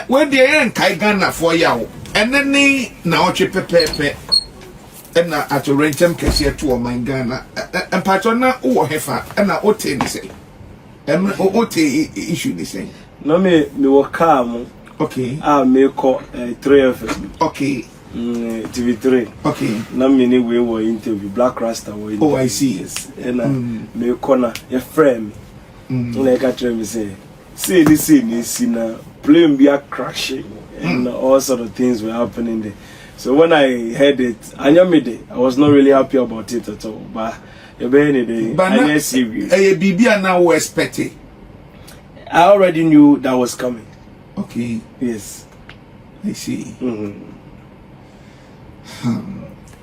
Where the end kai Ghana for yaw. And then now pepe. And at a rentum cashier to my Ghana. And patrona or hefa. And I ote say. And ote issue the same. No me work calm. Okay. I may call 3FM. Okay. TV3. Okay. Na many we were interview Black Rasta were. Oh, I see. Yes. And me corner a frame. Like I tell me say this is na plane be a crashing and all sort of things were happening there. So when I heard it, I was not really happy about it at all. But I serious. Now expecting. I already knew that was coming. Okay. Yes. I see.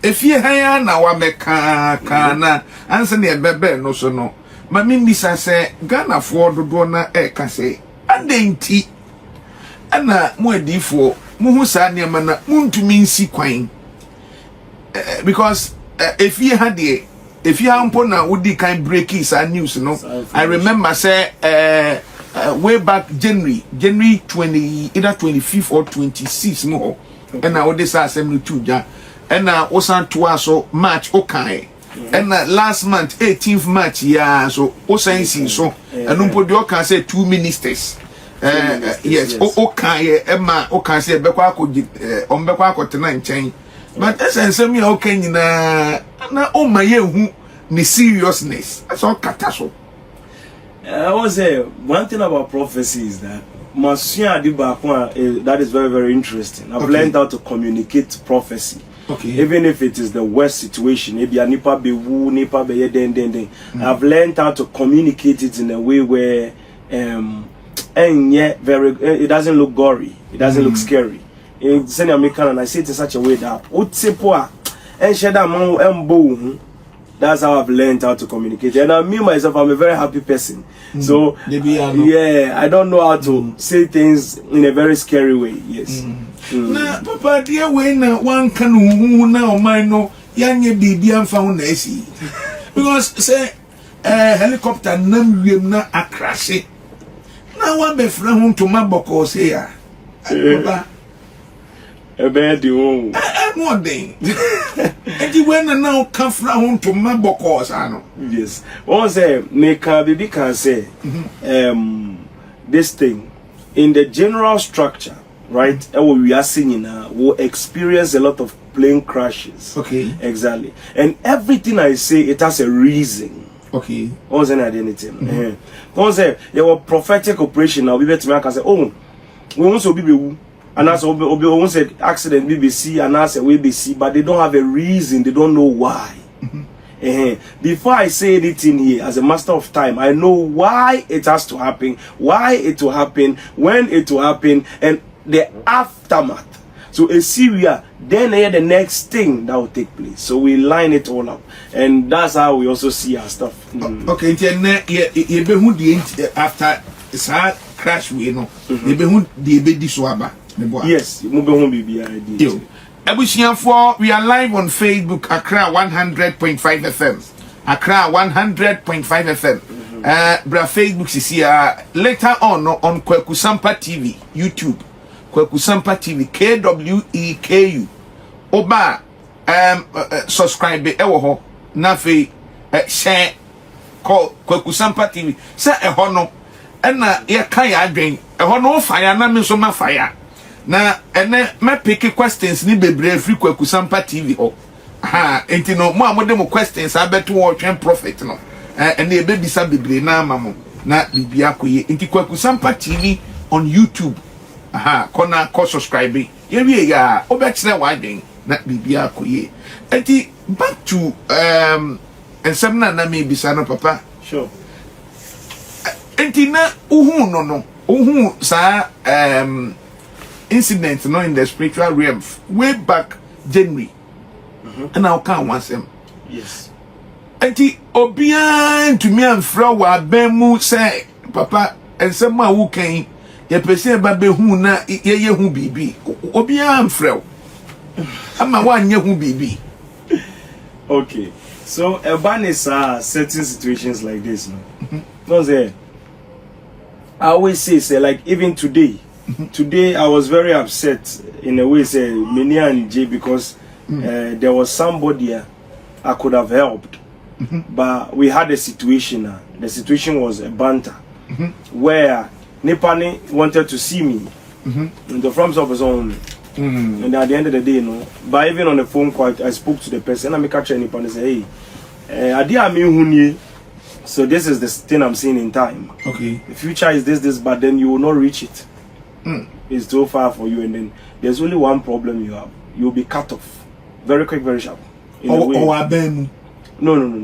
If you hire now, I make kana answer near bebe no so no. Mami misa say Ghana for do na can say and enti ana mo adifo mo hu sa ne ma na muntumi nsi kwan because if you had the if you ampo na wodi kind breaking sa news no I remember say way back January 20 either 25th or 26th mo and na wodi sa assembly to ja and na osan to aso March okay. And last month, 18th March, yeah, so Osansi, so and Umpodio can say 2 ministers. Yes, okay, Emma, okay, say Bequaco, Bequaco tonight chain. But as I say, me, okay, na oh my who ni seriousness. That's all catastrophe. I was say one thing about prophecy is that that is very, very interesting. I've learned how to communicate prophecy. Okay. Even if it is the worst situation, maybe a nipa be woo, nipa be den. I've learned how to communicate it in a way where and yet it doesn't look gory, it doesn't look scary. In Senior American, and I say it in such a way that that's how I've learned how to communicate. And I me myself, I'm a very happy person. So yeah, I don't know how to say things in a very scary way. Yes. Na papa dear way na one can who now mine no young baby and found AC. Because say helicopter nam na a crash it. Now one be from to my boko say ya. A bad you one day. And you went and now come from to my boko ano. Yes. One say make a baby can say this thing in the general structure. Right, and we are seeing now, we'll experience a lot of plane crashes. Okay. Exactly. And everything I say, it has a reason. Okay. What's an identity? Because there were prophetic operation now. We better make us say, oh, we want to be and as we said accident BBC and as a BBC, but they don't have a reason. They don't know why. Before I say anything here, as a master of time, I know why it has to happen, why it will happen, when it will happen, and the aftermath. So Assyria, then the next thing that will take place. So we line it all up, and that's how we also see our stuff. Okay, after it's hard crash, we know. Yes, we are live on Facebook, Accra 100.5 FM. Accra 100.5 FM. Bra Facebook is here. Later on Kweku Sampa TV, YouTube. Kweku Sampa TV, KWEKU. Oba subscribe ewo na fe share call Kweku Sampa TV. Say eho no na ye kan ya adwen. Eho no fire na me so ma fire. Na ene me pick questions ni bebre free Kweku Sampa TV ho. Enti no mo amode mo questions abeto wo twen prophet no. Ene e be bisa bebre na amamo na bibia koye. Enti Kweku Sampa TV on YouTube. Kona ko subscribe. Ye wie ya obekire wadwen na bibia koye. Enti back to ensem na me bisa no papa. Sure. Enti na no uhu sa incident no in the spiritual realm way back January. And I'll count once him. Yes. Enti obia to me and fra wa bemu say papa ensem ma wo kan ye pese ba be hu na ye hu bibi obia amfra ama wa anye hu bibi. Okay, so ban is certain situations like this, no? No, say I always say like even today today I was very upset in a way, say Mini and Jay, because there was somebody I could have helped, but we had a situation. The situation was a banter where Nepani wanted to see me in the front of his own. And at the end of the day, you know, but even on the phone call, I spoke to the person and I catch Nepani and say, hey, I did so this is the thing I'm seeing in time. Okay. The future is this, but then you will not reach it. It's too far for you, and then there's only one problem you have. You'll be cut off. Very quick, very sharp. No.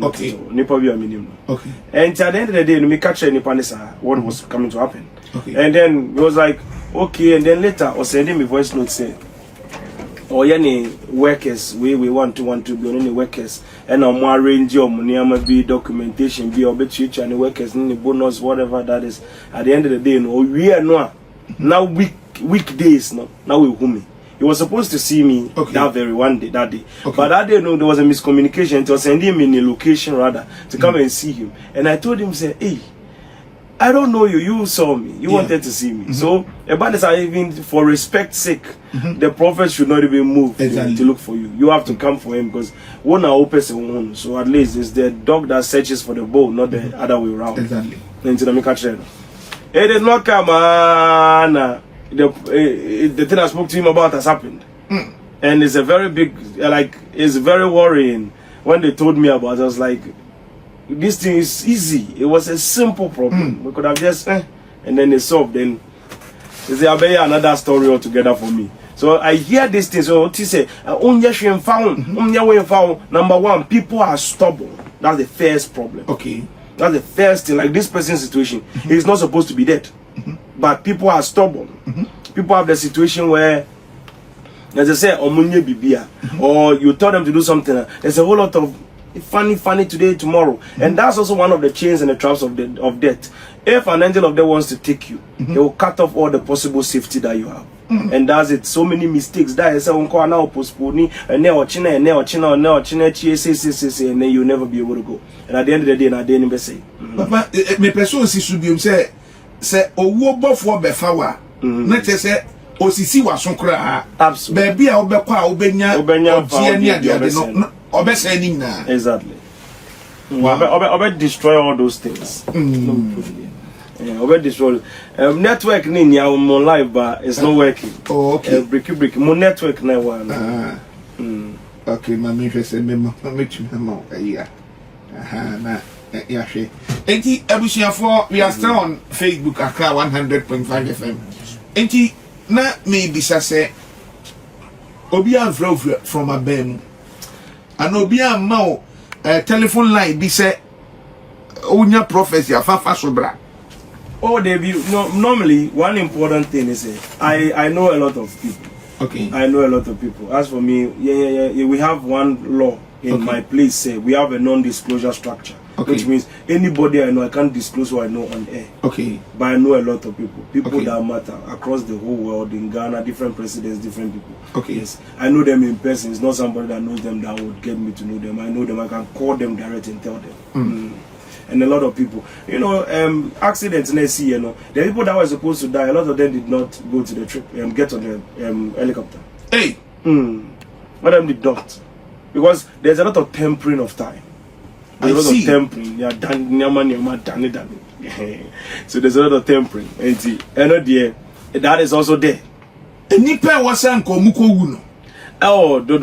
Okay. Nipa be a minimum. Okay. And at the end of the day, we catch Nipa what was coming to happen. Okay. And then it was like, okay, and then later I was sending me voice note saying, oh, any workers, we want to be on any workers, and I'm arrange your money, be documentation, be obituary and workers, any bonus, whatever that is. At the end of the day, you know, we are now weekdays now we home. He was supposed to see me that day. Okay. But that day, no, there was a miscommunication. It was sending me in a location rather to come and see him. And I told him, say, hey, I don't know you. You saw me. You wanted to see me. So, about this, even for respect's sake, the prophet should not even move to look for you. You have to come for him, because one opens one. So at least it's the dog that searches for the bone, not the other way around. Exactly. It did not come on. The thing I spoke to him about has happened. And it's a very big, like, it's very worrying. When they told me about it, I was like, this thing is easy. It was a simple problem. We could have just, and then they solved. Then it's another story altogether for me. So I hear these things. So what he say, number one, people are stubborn. That's the first problem. Okay. That's the first thing. Like this person's situation, he's not supposed to be dead. But people are stubborn. People have the situation where, as I say, or you tell them to do something. There's a whole lot of funny today, tomorrow, and that's also one of the chains and the traps of death. If an angel of death wants to take you, he will cut off all the possible safety that you have. And that's it. So many mistakes. That is now postponing, and then you'll never be able to go. And at the end of the day, I didn't even say. Papa, me person si say owo bofo befawa. Not say osisi wasokra. Absolutely. Baby a obekwa obenya odie ni ade no obesa ni na. Exactly. Obe destroy all those things. Obe destroy. Network ni nya mo live but it's not working. Oh, okay. Break mo network na one. Okay, mami hwese me chuma ya. Na yeah, she. Enti abusiafo, we are still on Facebook Accra 100.5 FM. Enti na me bisa say obi an from abem. And obi an ma telephone line bi say onya prophecy afafa sobra. Oh, normally one important thing is I know a lot of people. Okay. I know a lot of people. As for me, we have one law in my place. We have a non-disclosure structure. Okay. Which means anybody I know, I can't disclose what I know on air. Okay. But I know a lot of people. People that matter across the whole world, in Ghana, different presidents, different people. Okay. Yes. I know them in person. It's not somebody that knows them that would get me to know them. I know them. I can call them direct and tell them. And a lot of people, you know, accidents next year, you know, the people that were supposed to die, a lot of them did not go to the trip and get on the helicopter. Hey. But them did not. Because there's a lot of tempering of time. There's a lot of tempering. So there's a lot of tempering. And that is also there. And Nipa was an komuko. Oh, they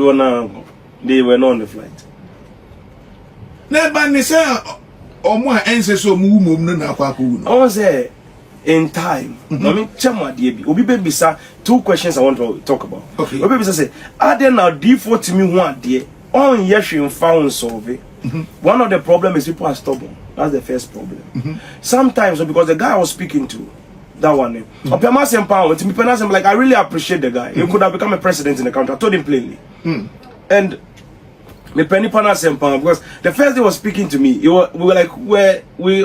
were not on the flight. Never say or more answers so move na kwaku. I was there in time. I mean, chama debi. Obi baby sir, two questions I want to talk about. Okay. Obi baby say, are there now default to me one day? On yeshim found solve. One of the problems is people are stubborn. That's the first problem. Sometimes, because the guy I was speaking to, that one name, like, I really appreciate the guy. He could have become a president in the country. I told him plainly. And me penny because the first day he was speaking to me, we were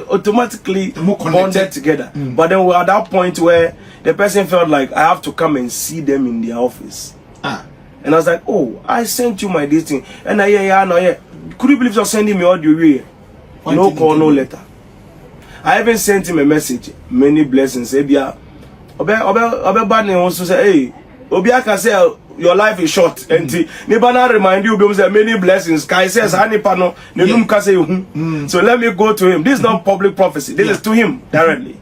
automatically bonded together. But then we were at that point where the person felt like I have to come and see them in their office. And I was like, oh, I sent you my this thing. And could you believe you're sending me audio way? No call, no letter. I even sent him a message. Many blessings. Obe bad name also say, hey, Obia can say your life is short. And Nibana remind you there many blessings. Kai says, Hanipano, Nenum can say, so let me go to him. This is not public prophecy. This is to him directly.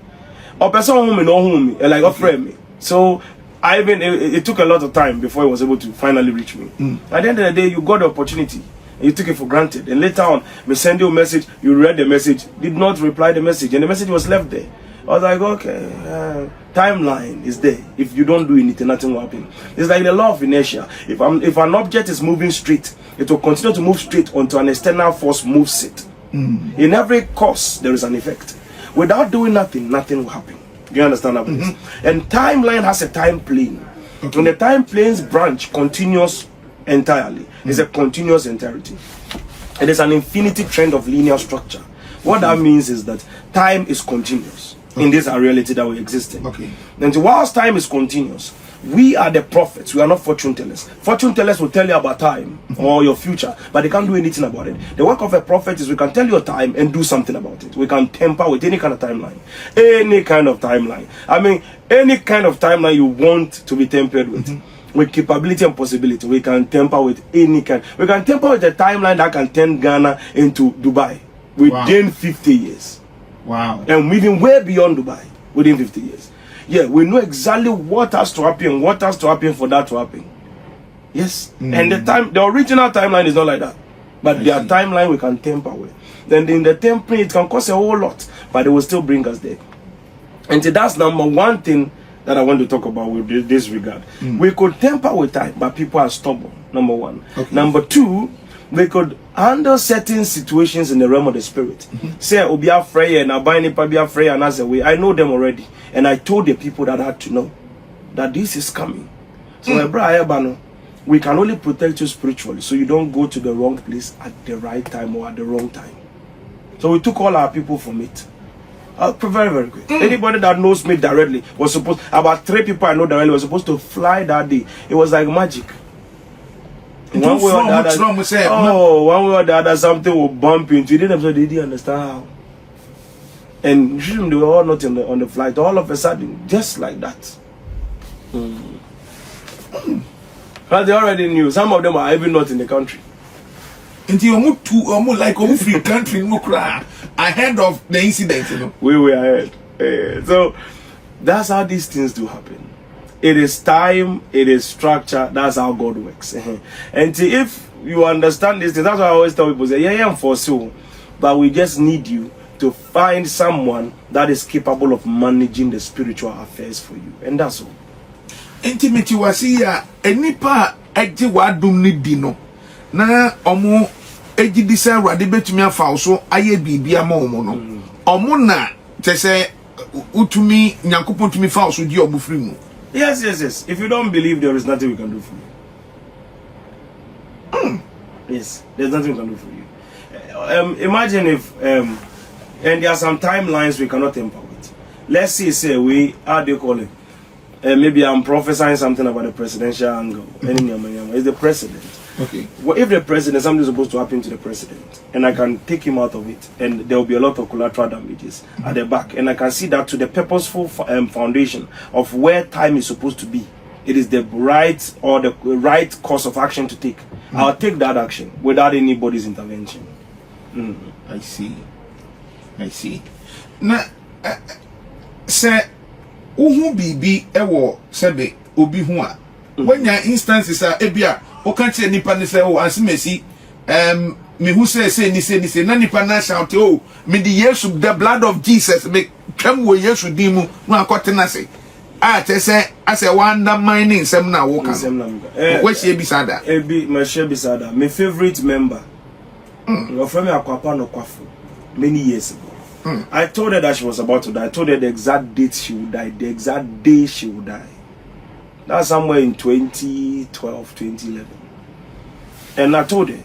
Or person whom know whom like a friend me. So it took a lot of time before he was able to finally reach me. At the end of the day, you got the opportunity. You took it for granted. And later on, we send you a message, you read the message, did not reply the message, and the message was left there. I was like, okay, timeline is there. If you don't do anything, nothing will happen. It's like the law of inertia. If an object is moving straight, it will continue to move straight until an external force moves it. In every cause, there is an effect. Without doing nothing, nothing will happen. Do you understand that? And timeline has a time plane. When the time plane's branch continues entirely, it's a continuous entirety. It is an infinity trend of linear structure. What that means is that time is continuous in this reality that we exist in. And whilst time is continuous, we are the prophets. We are not fortune tellers. Fortune tellers will tell you about time or your future, but they can't do anything about it. The work of a prophet is we can tell your time and do something about it. We can temper with any kind of timeline. Any kind of timeline. I mean, any kind of timeline you want to be tempered with. With capability and possibility, we can temper with any kind. We can temper with a timeline that can turn Ghana into Dubai within 50 years. Wow. And even way beyond Dubai within 50 years. Yeah, we know exactly what has to happen, what has to happen for that to happen. Yes. And the original timeline is not like that. But their timeline we can temper with. Then in the tempering, it can cost a whole lot, but it will still bring us there. And that's number one thing that I want to talk about with this regard. We could temper with time, but people are stubborn. Number one. Number two, we could handle certain situations in the realm of the spirit. Say, Obia Freya and Abani Pabia Freya and Azaway. I know them already. And I told the people that had to know that this is coming. So, we can only protect you spiritually so you don't go to the wrong place at the right time or at the wrong time. So, we took all our people from it. Very, very quick. Anybody that knows me directly was supposed, about 3 people I know directly were supposed to fly that day. It was like magic. One way or the other, one way or the other, something will bump into. They didn't understand how. And they were all not on the flight. All of a sudden, just like that. But they already knew. Some of them are even not in the country. Until you like free country, ahead of the incident, you know. We were ahead. So that's how these things do happen. It is time, it is structure, that's how God works. And if you understand this, that's why I always tell people, say, yeah, I'm for so, but we just need you to find someone that is capable of managing the spiritual affairs for you. And that's all. Intimate was here, any part, eji wadum ni dino. Na omo eji disa rade betumi afa so aye bibia ma omo no. Omo na tese utumi nyankopon tumi fa so di obufri mu. Yes. If you don't believe, there is nothing we can do for you. Yes, there's nothing we can do for you. Imagine if, and there are some timelines we cannot temper with. Let's say how do you call it? Maybe I'm prophesying something about the presidential angle. It's the president. Okay. Well, if the president, something is supposed to happen to the president, and I can take him out of it, and there will be a lot of collateral damages at the back, and I can see that to the purposeful foundation of where time is supposed to be, it is the right or the right course of action to take. I'll take that action without anybody's intervention. I see. Na say uhu bibi ewo sebe obi hu a when your instances are ebia o kan che nipa ne say o asimesi me hu say ni na nipa na shout o me the yesu the blood of Jesus me twam wo yesu din mu no akotena say te say as a wonder mining sem na wo kan we she bisada ebi me she bisada my favorite member your friend akwapa no kwafo many years ago. I told her that she was about to die. I told her the exact date she would die, the exact day she would die. That's somewhere in 2012, 2011. And I told her.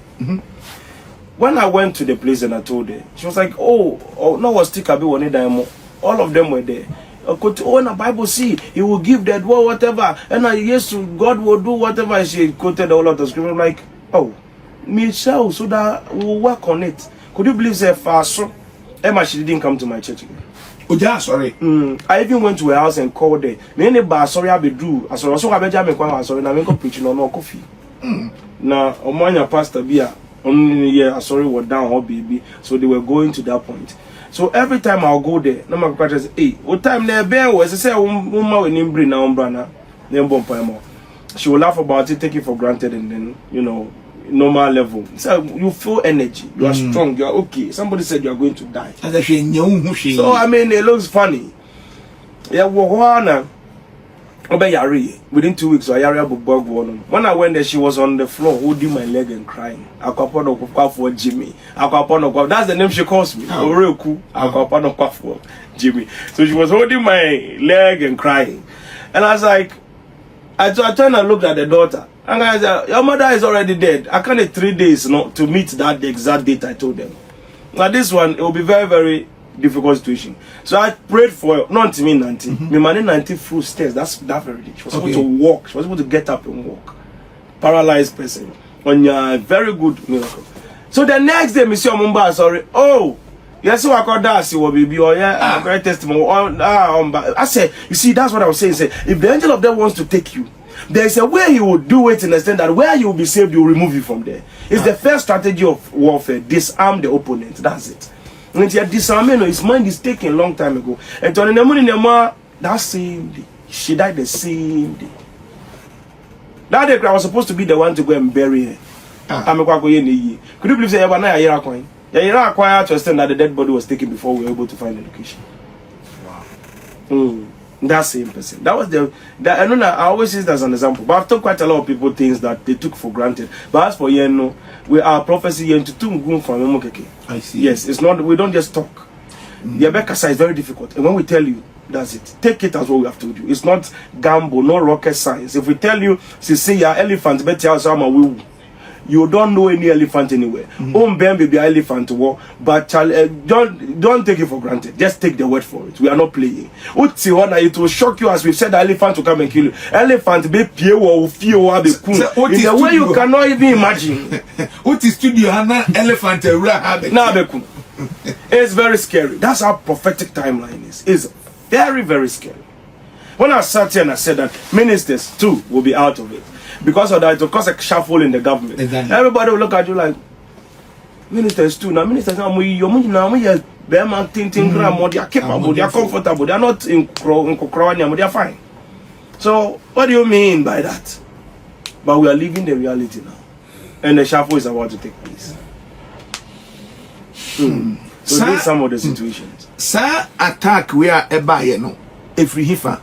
When I went to the place and I told her, she was like, oh no, was all of them were there. Oh, in the Bible, see, he will give that word, whatever. And yes, God will do whatever. She quoted all of the scripture. I'm like, oh, Michelle, so that we'll work on it. Could you believe that fast? Emma, she didn't come to my church again. Oja, sorry. I even went to her house and called her. Many bar sorry I be do. I saw also have a jam and sorry na me go preaching on no coffee. Now Omanya pastor bia only year sorry was down her baby. So they were going to that point. So every time I'll go there, no my question say, hey, what time there bear was I say woman when him bring now umbrana, then bomb more. She will laugh about it, take it for granted, and then normal level. So you feel energy, you are strong, you are okay. Somebody said you are going to die. So I mean it looks funny. Yeah, within 2 weeks, when I went there, she was on the floor holding my leg and crying. For Jimmy. That's the name she calls me. Real cool. Jimmy. So she was holding my leg and crying. And I was like, I turned and looked at the daughter. And I said, your mother is already dead. I can't 3 days to meet that the exact date I told them. Now this one, it will be very, very difficult situation. So I prayed for not to me 90. Me man 90 through stairs. That's very rich. She was able to walk. She was able to get up and walk. Paralyzed person. On your very good miracle. So the next day, Monsieur Mumba, sorry. Oh, yes, so I called that. See what baby. Oh yeah, great testimony. I said, you see, that's what I was saying. Say, if the angel of death wants to take you, there is a way he will do it in the extent that where you will be saved, you will remove you from there. It's the first strategy of warfare. Disarm the opponent. That's it. And disarming, his mind is taken a long time ago. And to that same day, she died the same day. That day I was supposed to be the one to go and bury her. Could you believe that you acquired to extend that the dead body was taken before we were able to find the location? Wow. That same person. That was I know that I always use that as an example. But I've told quite a lot of people things that they took for granted. But as for we are prophecy into two from I see. Yes, it's not, we don't just talk. The Abekasa is very difficult. And when we tell you, that's it. Take it as what we have told you. It's not gamble, no rocket science. If we tell you, say your elephant, you don't know any elephant anywhere. Baby elephant war, but don't take it for granted. Just take the word for it. We are not playing. It will shock you as we've said the elephant will come and kill you. Elephant be fear in a way you cannot even imagine. What is studio elephant It's very scary. That's how prophetic timeline is. It's very, very scary. When I sat here and I said that ministers too will be out of it. Because of that, it will cause a shuffle in the government. Exactly. Everybody will look at you like, ministers too. Now, ministers now, they are capable, they are comfortable, they are not in Krokroania, they are fine. So, what do you mean by that? But we are living the reality now. And the shuffle is about to take place. So, these are some of the situations. Sir, attack we are a if we hifa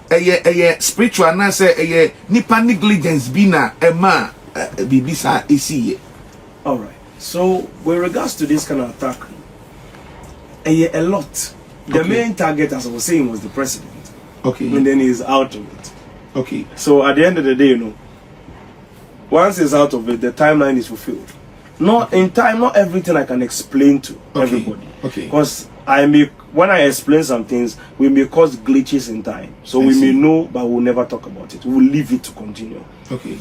spiritual na say nipa negligence bina ema bibisa esi. All right, so with regards to this kind of attack, a lot. The main target, as I was saying, was the president. Okay. And then he's out of it. Okay. So at the end of the day, once he's out of it, the timeline is fulfilled. Not in time, not everything I can explain to everybody. Okay. Because when I explain some things, we may cause glitches in time. So we may know, but we'll never talk about it. We'll leave it to continue. Okay.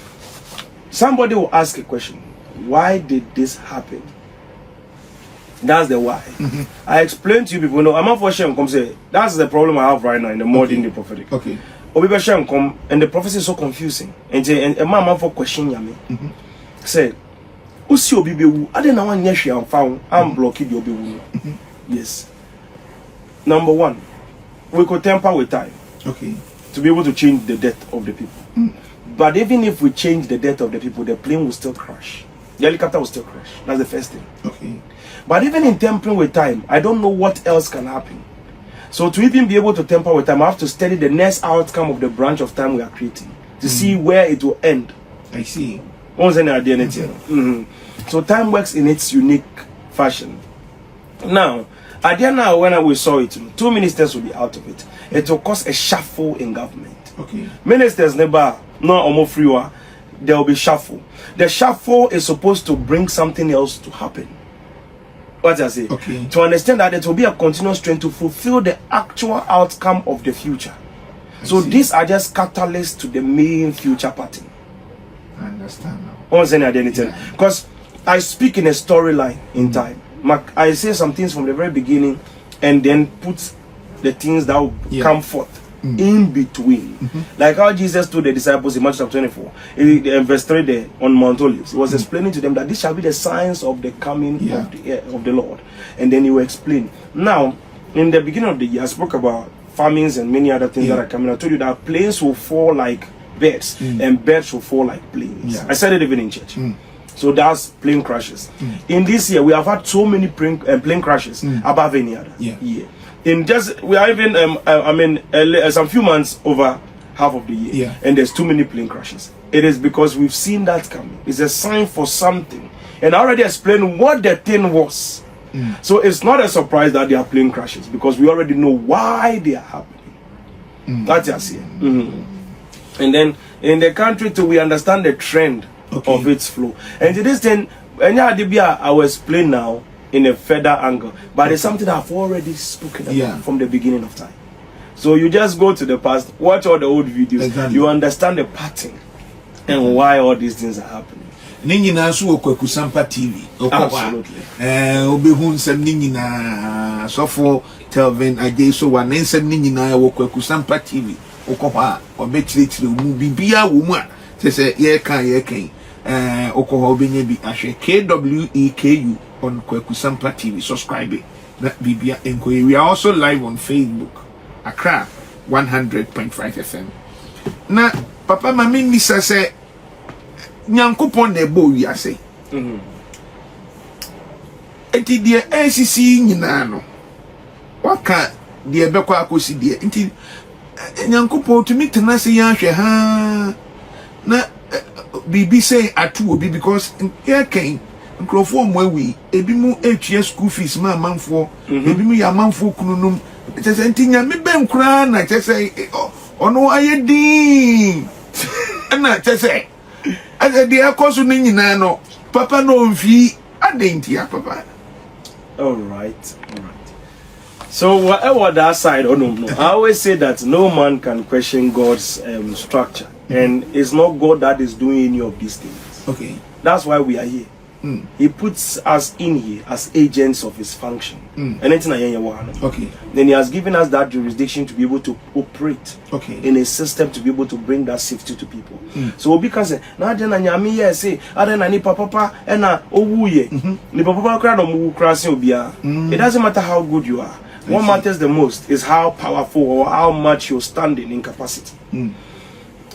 Somebody will ask a question. Why did this happen? That's the why. I explained to you people, I'm not for sure come say, that's the problem I have right now in the modern day prophetic. Okay. And the prophecy is so confusing. And a man for question yami. Say, Usi obibewu, I didn't know one yeshi I'm found, I'm blocking the obibewu. Yes. Number one, we could tamper with time. Okay. To be able to change the death of the people. But even if we change the death of the people, the plane will still crash. The helicopter will still crash. That's the first thing. Okay. But even in tampering with time, I don't know what else can happen. So to even be able to tamper with time, I have to study the next outcome of the branch of time we are creating to see where it will end. I see. So time works in its unique fashion. Now, at the end now, when we saw it, 2 ministers will be out of it. It will cause a shuffle in government. Okay. Ministers never, no free. There will be shuffle. The shuffle is supposed to bring something else to happen. What I say? Okay. To understand that it will be a continuous trend to fulfill the actual outcome of the future. So these are just catalysts to the main future pattern. I understand now. Because I speak in a storyline in time. I say some things from the very beginning and then put the things that will come forth in between. Like how Jesus told the disciples in Matthew chapter 24, in verse 3 there on Mount Olives, he was explaining to them that this shall be the signs of the coming of the Lord. And then he will explain. Now, in the beginning of the year, I spoke about famines and many other things that are coming. I told you that planes will fall like birds and birds will fall like planes. I said it even in church. So that's plane crashes. In this year, we have had so many plane crashes above any other year. In just we are even some few months over half of the year, and there's too many plane crashes. It is because we've seen that coming. It's a sign for something, and I already explained what the thing was. So it's not a surprise that there are plane crashes because we already know why they are happening. That's just here. And then in the country too, we understand the trend of its flow. And to this thing, I will explain now in a further angle, but it's something I've already spoken about from the beginning of time. So you just go to the past, watch all the old videos, you understand the pattern and why all these things are happening. Ningina so Kwaku Sampa TV. Absolutely. Obehun sem ningina so for Telvin Ajay so one nsem ningina wo Kwaku Sampa TV. Okoha obetire mu bibia wo mu a se ye kan okoha obenye bi ahwe KWEKU on Kwaku Sampa TV. Subscribe na bibia enkoye. We are also live on Facebook. Accra 100.5 FM. Na papa mami misa se Nyankopon na ebo wiase. Enti die ACC nyina no. Waka die bekwa akosi die. Enti Nyankopon to meet na se ya hwe ha na bibi say atu obi because here can nkrofo mo awi ebi mu etue school fees ma manfo ebi mu ya manfo kununum tese enti nyame bem kura na tese ono ayedi na tese as the course no papa no mfi adentia papa. All right. So whatever that side or no, I always say that no man can question God's structure, and it's not God that is doing any of these things. Okay, that's why we are here. He puts us in here as agents of his function. Okay. Then he has given us that jurisdiction to be able to operate in a system to be able to bring that safety to people. So because na den na nyame say ada na ni papa na owuye ni papa kra no mu kra se obia. It doesn't matter how good you are. What matters the most is how powerful or how much you're standing in capacity.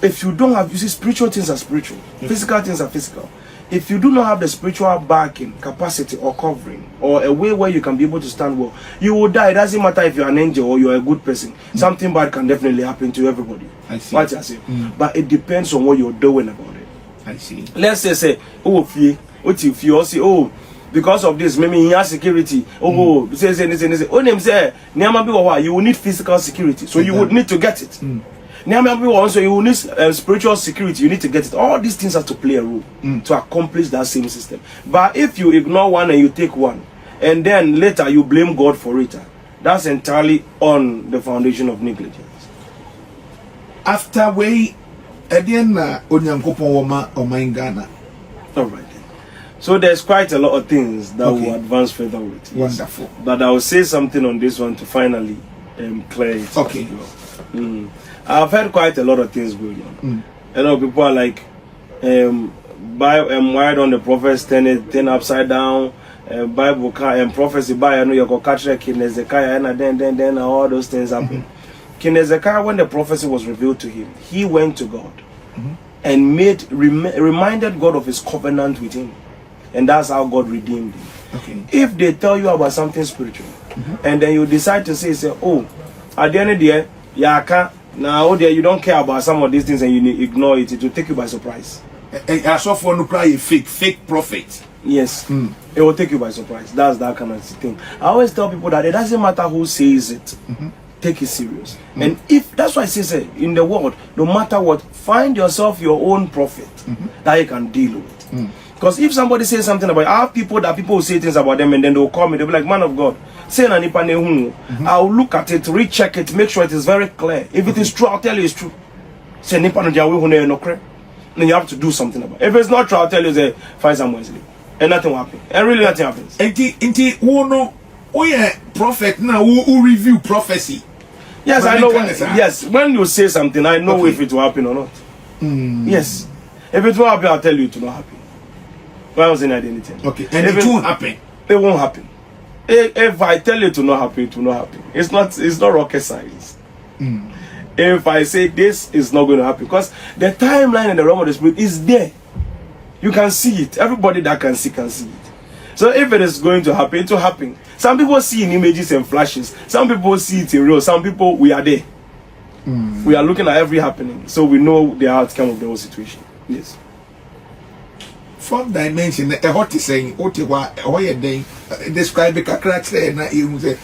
If you don't have, you see, spiritual things are spiritual, physical things are physical. If you do not have the spiritual backing, capacity, or covering, or a way where you can be able to stand well, you will die. It doesn't matter if you're an angel or you're a good person. Something bad can definitely happen to everybody. I see. What I say. But it depends on what you're doing about it. I see. Let's say, oh, what if you say, oh, because of this, maybe in your security, oh, say, oh, name say, you will need physical security, so you would need to get it. Also, you will need spiritual security, you need to get it. All these things have to play a role to accomplish that same system. But if you ignore one and you take one, and then later you blame God for it, that's entirely on the foundation of negligence. After we, again, Onyankopon Woma Ghana. All right. So there's quite a lot of things that will advance further with. Wonderful. But I will say something on this one to finally clear it. Okay. I've heard quite a lot of things going on. A lot of people are like, why don't the prophets turn it upside down? Bible and prophecy by I know you go catch King Hezekiah and then all those things happen. King Hezekiah, when the prophecy was revealed to him, he went to God and reminded God of his covenant with him, and that's how God redeemed him. Okay. If they tell you about something spiritual, and then you decide to say, oh, at the end of the day, now you don't care about some of these things and you ignore it, it will take you by surprise. I saw for no cry a fake prophet. Yes, it will take you by surprise. That's that kind of thing. I always tell people that it doesn't matter who says it, take it serious. And if that's why I say in the world, no matter what, find yourself your own prophet that you can deal with. Because if somebody says something about, I have people that people will say things about them and then they'll call me, they'll be like, man of God, say I'll look at it, recheck it, make sure it is very clear. If it is true, I'll tell you it's true. Say then you have to do something about it. If it's not true, I'll tell you, say, find someone sleep. And nothing will happen. And really nothing happens. Inti who know, oh yeah, prophet now who review prophecy. Yes, I know. Yes, when you say something, I know if it will happen or not. Yes. If it won't happen, I'll tell you it will not happen. Why was in anything? Okay, and if it won't happen. It won't happen. If I tell you it will not happen, it will not happen. It's not rocket science. If I say this is not going to happen, because the timeline in the realm of the spirit is there. You can see it. Everybody that can see it. So if it is going to happen, it will happen. Some people see in images and flashes. Some people see it in real. Some people, we are there. We are looking at every happening. So we know the outcome of the whole situation. Yes. Fourth dimension, a hot is saying, describe the crack na you say,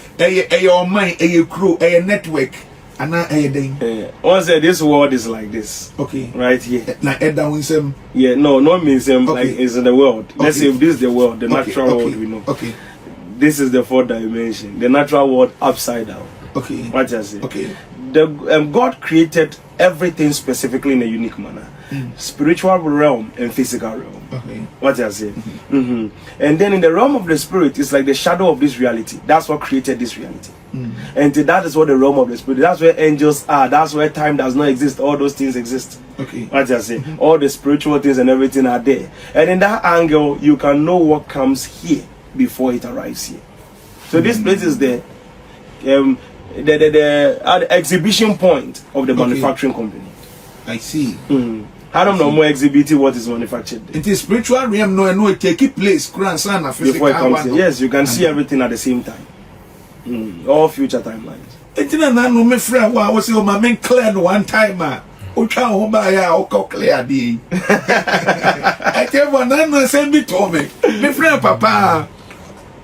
a mind, a crew, a network, and not a day. Once this world is like this. Okay. Right here. Like Ed down with some. Yeah, no, not means like it's in the world. Let's say if this is the world, the natural world we know. Okay. This is the fourth dimension, the natural world upside down. Okay. What I say? Okay. God created everything specifically in a unique manner. Spiritual realm and physical realm. Okay. What I say? And then in the realm of the spirit, it's like the shadow of this reality. That's what created this reality. And that is what the realm of the spirit. That's where angels are. That's where time does not exist. All those things exist. Okay. What I say? All the spiritual things and everything are there. And in that angle, you can know what comes here before it arrives here. So this place is the exhibition point of the manufacturing company. I see. I don't know more exhibiting what is manufactured. It is spiritual realm, no, it take place, before it comes here. Yes, you can see everything at the same time. All future timelines. It's not no my friend who was your main clear one timer. Ucha Hobaya or clear D. I tell one, no, send me to me. My friend Papa.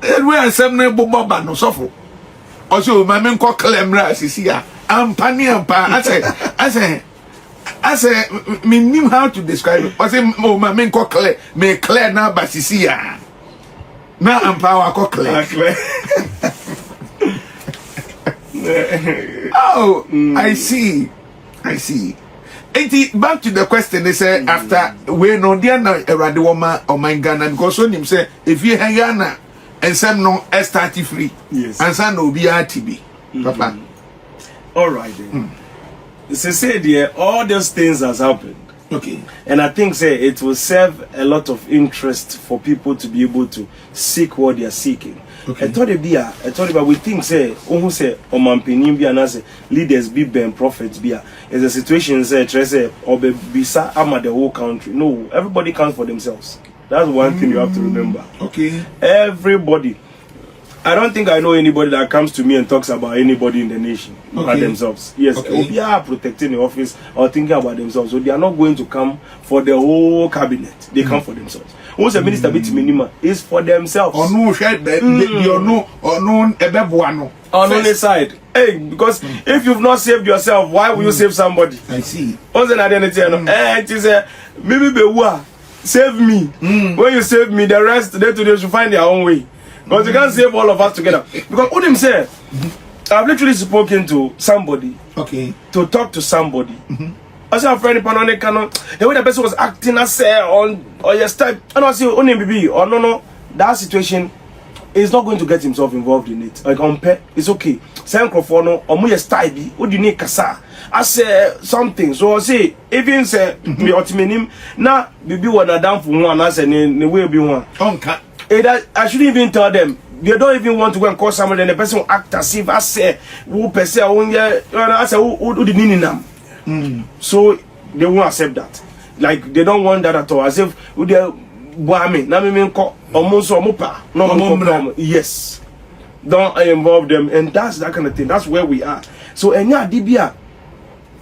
And where some neighbor Boba no suffer. Also, my men call Clemra, Sisia. I'm Pania. I say, me knew how to describe it. I say, oh, my men call Claire, me Claire now, but Sisia. Now I'm power call Claire. Oh, I see. Back to the question, they say, after we know, dear, no, a radioma or my Ghana, because when him say, if you hang Ghana, and some no S30 free. Yes. And some no BRTB. Papa. All right then. Say there, all those things has happened. Okay. And I think it will serve a lot of interest for people to be able to seek what they are seeking. Okay. I thought we think leaders be ben prophets be is a situation or be bisa ama the whole country. No, everybody counts for themselves. That's one thing you have to remember. Okay. Everybody. I don't think I know anybody that comes to me and talks about anybody in the nation about themselves. Yes, they are protecting the office or thinking about themselves. So they are not going to come for the whole cabinet. They come for themselves. Once a minister bit minima is for themselves. Or no shed on the side. Hey, because if you've not saved yourself, why will you save somebody? I see. What's an identity? It is maybe be save me. When you save me, the rest they should find their own way. Because you can't save all of us together. Because what him say, I've literally spoken to somebody. Okay. To talk to somebody. I said, friend, the way the person was acting, I said, on your style, and I said, or no, that situation is not going to get himself involved in it. Like, it's okay. Say, microphone, or your style, what do you need, Kasa? I say something. So I say, even say, me ultimatum, now, be one down for one, I said, the way be one. I shouldn't even tell them. They don't even want to go and call somebody, and the person will act as if I say, who per se, I say, who did Ninam. So they won't accept that. Like, they don't want that at all. As if, who they me, na me call almost or mopa. No, yes. Don't involve them, and that's that kind of thing. That's where we are. So, and yeah, DBA.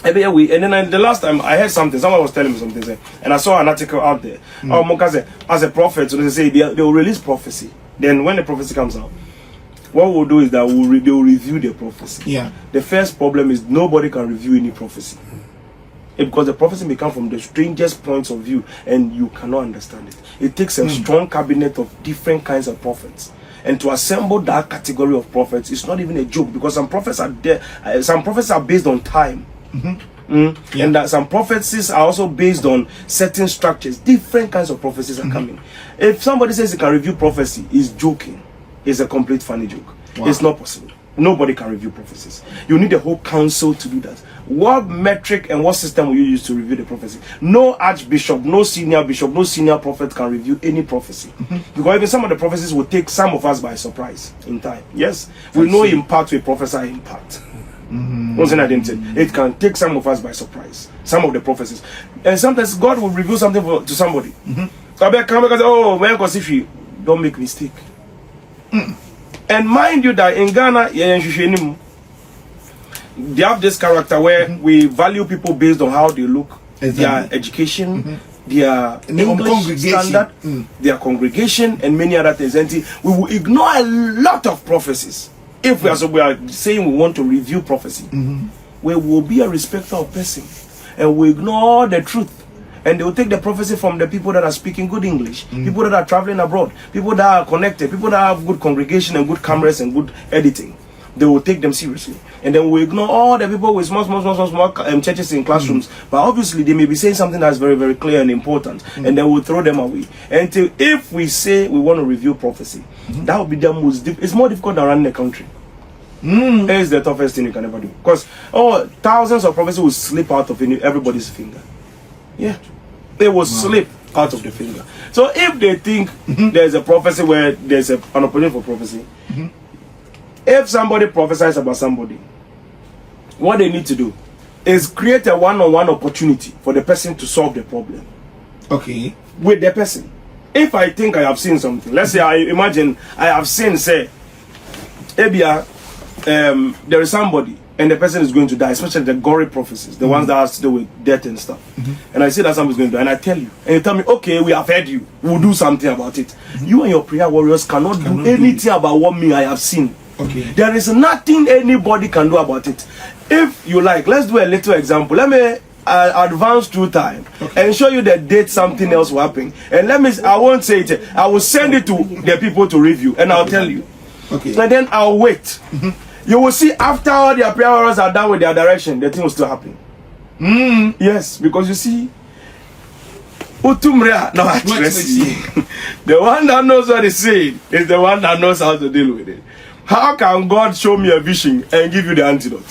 And then the last time I heard something, someone was telling me something, and I saw an article out there. Oh, Mokaze, as a prophet, so they say they will release prophecy. Then when the prophecy comes out, what we'll do is that they will review the prophecy. Yeah. The first problem is nobody can review any prophecy. Because the prophecy may come from the strangest points of view, and you cannot understand it. It takes a strong cabinet of different kinds of prophets. And to assemble that category of prophets is not even a joke, because some prophets are there. Some prophets are based on time. And that some prophecies are also based on certain structures. Different kinds of prophecies are coming. If somebody says he can review prophecy, he's joking. It's a complete funny joke. It's not possible. Nobody can review prophecies. You need a whole council to do that. What metric and what system will you use to review the prophecy? No archbishop, no senior bishop, no senior prophet can review any prophecy. Because even some of the prophecies will take some of us by surprise in time. Yes, we know in part we prophesy in part. It can take some of us by surprise. Some of the prophecies, and sometimes God will reveal something to somebody. Oh man, because if you don't make mistake. And mind you that in Ghana, they have this character where we value people based on how they look, their education, their English standard, their congregation, and many other things. And we will ignore a lot of prophecies. If we are saying we want to review prophecy, we will be a respecter of person, and we ignore the truth. And they will take the prophecy from the people that are speaking good English, people that are traveling abroad, people that are connected, people that have good congregation and good cameras and good editing. They will take them seriously. And then we ignore all the people with small churches in classrooms. But obviously they may be saying something that's very, very clear and important. And then we'll throw them away. Until if we say we want to review prophecy, that will be the most it's more difficult than running a country. It is the toughest thing you can ever do. Because thousands of prophecies will slip out of everybody's finger. Yeah, they will slip out of the finger. So if they think there's a prophecy where there's an opportunity for prophecy, if somebody prophesies about somebody, what they need to do is create a one-on-one opportunity for the person to solve the problem. Okay. With the person. If I think I have seen something, let's say I imagine I have seen, say, Ebia, there is somebody and the person is going to die, especially the gory prophecies, the ones that have to do with death and stuff. And I say that somebody's going to die, and I tell you, and you tell me, okay, we have heard you, we'll do something about it. You and your prayer warriors cannot do anything about what I have seen. Okay. There is nothing anybody can do about it. If you like, let's do a little example. Let me advance through time and show you the date something else will happen. And I won't say it, I will send it to the people to review, and I'll tell you. Okay. And then I'll wait. You will see after all their prayer warriors are done with their direction, the thing will still happen. Yes, because you see, Utumrea, no, the one that knows what he's saying is the one that knows how to deal with it. How can God show me a vision and give you the antidote?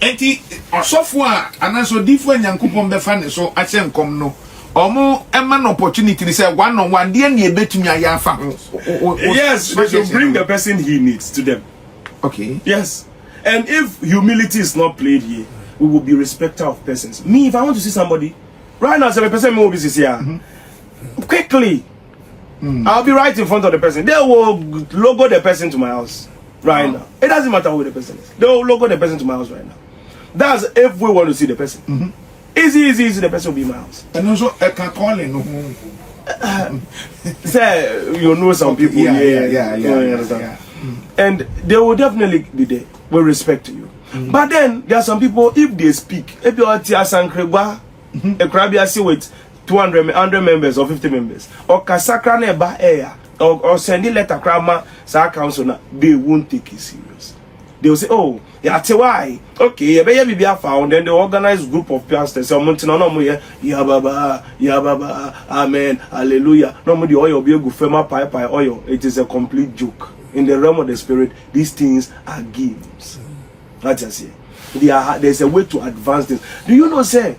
Enti osofo and so different yankopon be fa ne so ache nkom no omo eman opportunity to say one on one dey na ebetumi ayafa. Yes, they should bring the person he needs to them. Okay. Yes. And if humility is not played here, we will be respecter of persons. Me, if I want to see somebody right now, 7% more business here. Quickly, I'll be right in front of the person. They will logo the person to my house right now. It doesn't matter who the person is. They will logo the person to my house right now. That's if we want to see the person. Easy, the person will be in my house. And also, I can call in. Say, you know some people. Yeah. And they will definitely be there. Will respect you. But then, there are some people, if they speak, if you are Tiasankregba, a crabby with 200 members or 50 members, or Kasakra neba air, or sending letter crama, sa counsel, they won't take it serious. They will say, oh, yeah, why? Okay, be found, then the organized group of pastors, yeah, baba, amen, hallelujah. No more the oil be a good firma pie oil. It is a complete joke. In the realm of the spirit, these things are games. That's just it. There's a way to advance this. Do you know, say,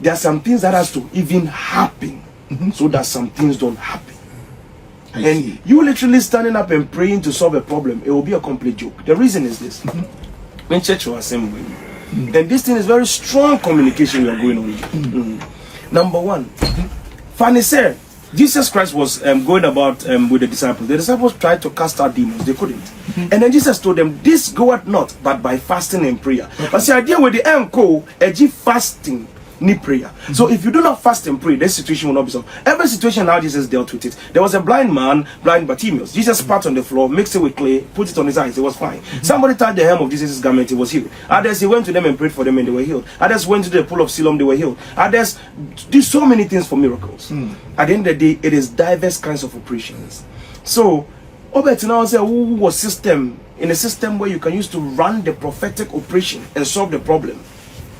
there are some things that has to even happen so that some things don't happen. And you literally standing up and praying to solve a problem, it will be a complete joke. The reason is this. When church or assembly, and this thing is very strong communication we are going on. Number one, Fanny said, Jesus Christ was going about with the disciples. The disciples tried to cast out demons. They couldn't. And then Jesus told them, this goeth not, but by fasting and prayer. But the idea with the enco, fasting, need prayer. So if you do not fast and pray, this situation will not be solved. Every situation how Jesus dealt with it. There was a blind man, blind Bartimaeus. Jesus spat on the floor, mixed it with clay, put it on his eyes. It was fine. Somebody touched the hem of Jesus' garment. He was healed. Others, he went to them and prayed for them and they were healed. Others went to the pool of Siloam. They were healed. Others did so many things for miracles. At the end of the day, it is diverse kinds of operations. So, Obet now say, who was system in a system where you can use to run the prophetic operation and solve the problem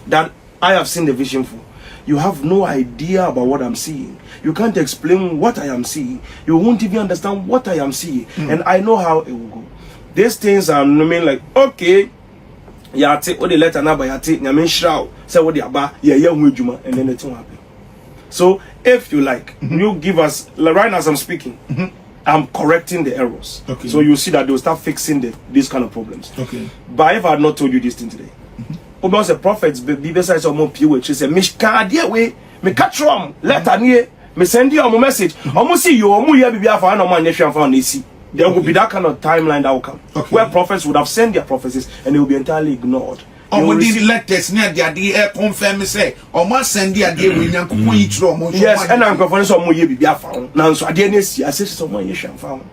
that I have seen the vision for. You have no idea about what I'm seeing. You can't explain what I am seeing. You won't even understand what I am seeing. And I know how it will go. these things are mean like okay. Yate or the letter number yate nyamin shroud say what the aba yeah and then it won't happen. So if you like, you give us right now as I'm speaking, I'm correcting the errors. Okay. So you see that they'll start fixing these kind of problems. Okay. But if I had not told you this thing today, about the prophets be besides more pure, she said, Mishka dear way, me catch rum, letter near, me send you a message. Almost see you or more be for no man nation found AC. There will be that kind of timeline that will come, where prophets would have sent their prophecies and they will be entirely ignored. Or these letters near the idea confirm say, or must send the idea when you each room. Yes, and I'm confident some more be found. Now, so I didn't see, I said someone you shall found.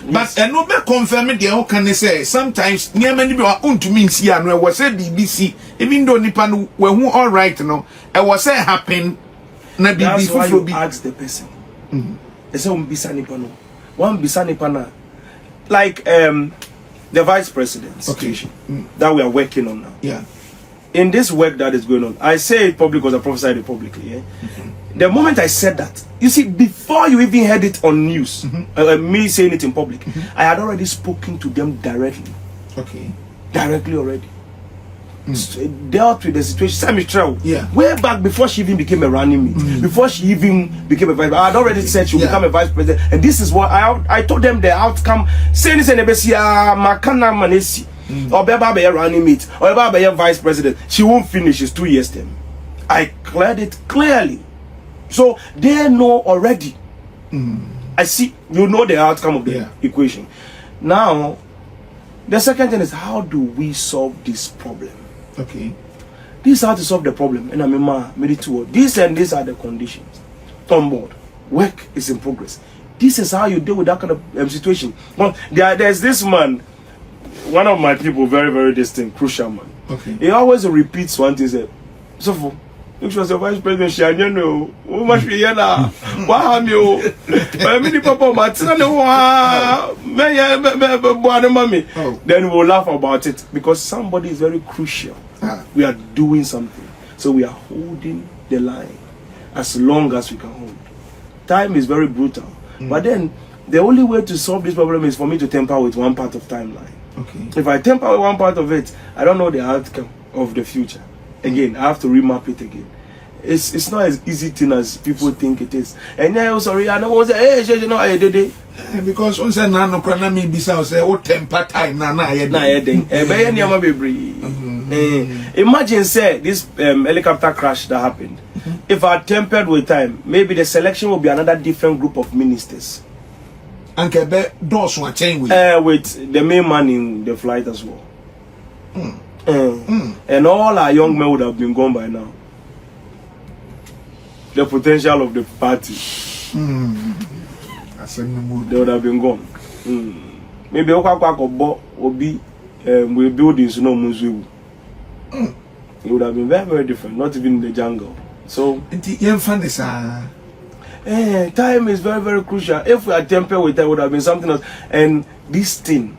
But and no be confirm the how can they say sometimes near many people to mean see and was say BBC, even though Nipan were who all right no, it was say happen. That's why you ask the person. They say bisa Nipano. One bisa Nipana. Like the vice president situation that we are working on now. Yeah. In this work that is going on, I say it public because I prophesied it publicly. Yeah? The moment I said that, you see, before you even heard it on news, me saying it in public, I had already spoken to them directly. Okay. Directly already. So dealt with the situation. Sammy Trell, way back before she even became a running mate, before she even became a vice president, I had already said she would become a vice president, and this is what I told them the outcome. Saying this and Makana Manesi, or Beba be a running mate, or Beba be a vice president, she won't finish. It's 2 years term. I cleared it clearly, so they know already. I see, you know the outcome of the equation. Now, the second thing is how do we solve this problem? Okay, this is how to solve the problem. And I'm made it to this, and these are the conditions. On board, work is in progress. This is how you deal with that kind of situation. Well, there's this man, one of my people, very very distinct, crucial man. Okay, he always repeats one thing. Said, so for if she was a vice president, she didn't know. Who must be here now? Why am you? I mean, Papa, then we'll laugh about it because somebody is very crucial. We are doing something, so we are holding the line as long as we can hold. Time is very brutal, but then the only way to solve this problem is for me to tamper with one part of timeline. Okay. If I tamper with one part of it, I don't know the outcome of the future. Again, I have to remap it again. It's not as easy thing as people think it is. And then sorry, I know say, hey, you know, I did it. Because on say na no kwana me bisa say o temper time na ye den. Be any am bebre. Imagine say this helicopter crash that happened. If I tempered with time, maybe the selection will be another different group of ministers. And be doors one chain with the main man in the flight as well. And all our young men would have been gone by now. The potential of the party, they would have been gone. Maybe Obi we buildings no museum. It would have been very very different, not even in the jungle. So time is very very crucial. If we had tempered with that, would have been something else. And this thing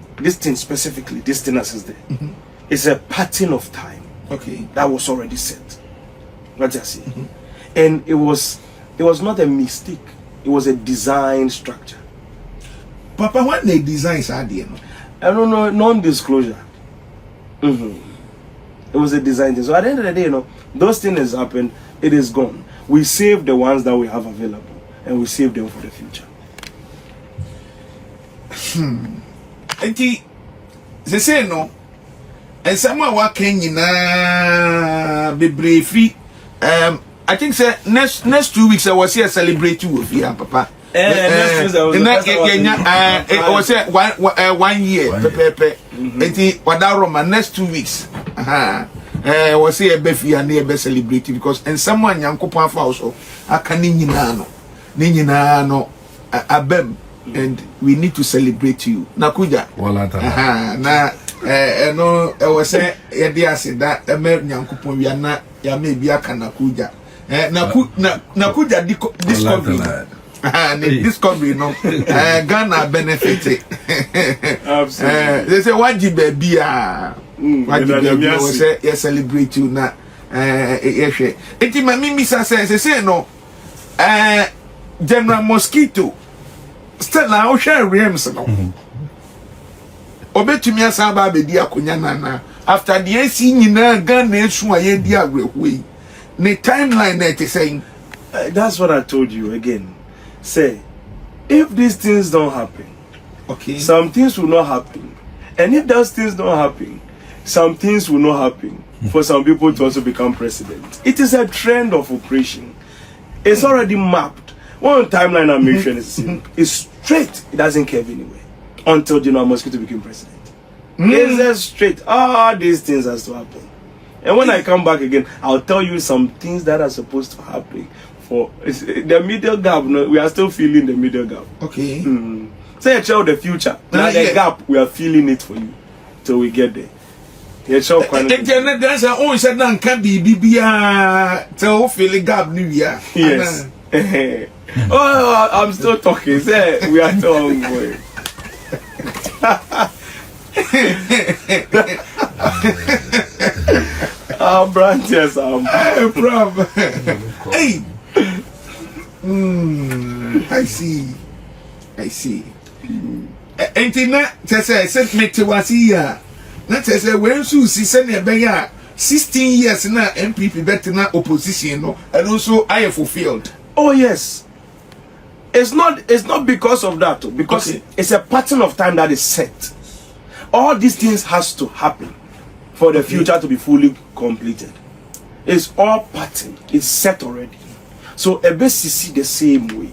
specifically, this thing as is there. It's a pattern of time. Okay, that was already set. What you see, and it was not a mistake. It was a design structure. Papa, what the designs are there? I don't know, non-disclosure. It was a design thing. So at the end of the day, those things happened. It is gone. We save the ones that we have available, and we save them for the future. They say no. And someone working in be briefly. I think say next 2 weeks I was here celebrating with you, Papa. Next I was say 1 year, Pepe. Next 2 weeks. Was here be and near celebrating because and someone yanko pa also I can ninina no abem. And we need to celebrate you. Nakuja. Na no I was say I said that nyankopon we na ya me bia kanakuja. Nakuja discovery. Discovery no. Ghana benefit. Absolutely. They say waji baby waji we say yes celebrate you na yehwe. Enti mami say no General Mosquito still now share realms no. obetumi asaba abedi akonya nana after the AC nyina Ghana esu aye di agrehuwe ne timeline na it saying that's what I told you again. Say, if these things don't happen, okay, some things will not happen. And if those things don't happen, some things will not happen for some people to also become president. It is a trend of operation. It's already mapped. One timeline I mentioned is straight. It doesn't curve anywhere until General Mosquito became president. It's just straight. These things has to happen. And when I come back again, I'll tell you some things that are supposed to happen. For the middle gap, no, we are still feeling the middle gap. Okay. Say a child the future. Now the gap, we are feeling it for you till we get there. Yeah, sure. There's a said that can be BBA till feeling gap new year. Yes. I'm still talking. Say we are talking. Boy. Branches. Problem. Hey. I see. Entina say me to wasi ya. Na say when so si say na be ya 16 years na MPP bet na opposition no and also I have fulfilled. Oh yes. It's not because of that, because okay, it's a pattern of time that is set. All these things has to happen for the future to be fully completed. It's all pattern. It's set already. So ABCC the same way.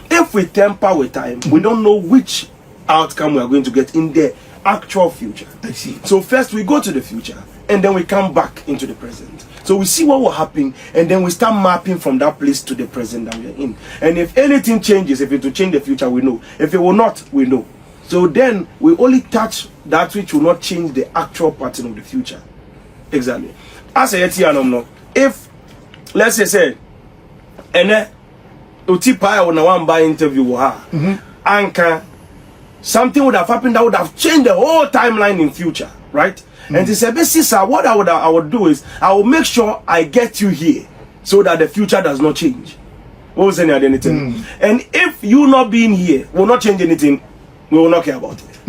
If we temper with time, we don't know which outcome we are going to get in the actual future. I see. So first we go to the future and then we come back into the present. So we see what will happen and then we start mapping from that place to the present that we are in. And if anything changes, if it will change the future, we know. If it will not, we know. So then we only touch that which will not change the actual pattern of the future. Exactly. As a if let's say and Utipa on a one by interview with her, Anka, something would have happened that would have changed the whole timeline in future, right? And they said, Sister, what I would do is I will make sure I get you here so that the future does not change. What was any anything? And if you not being here will not change anything, we will not care about it.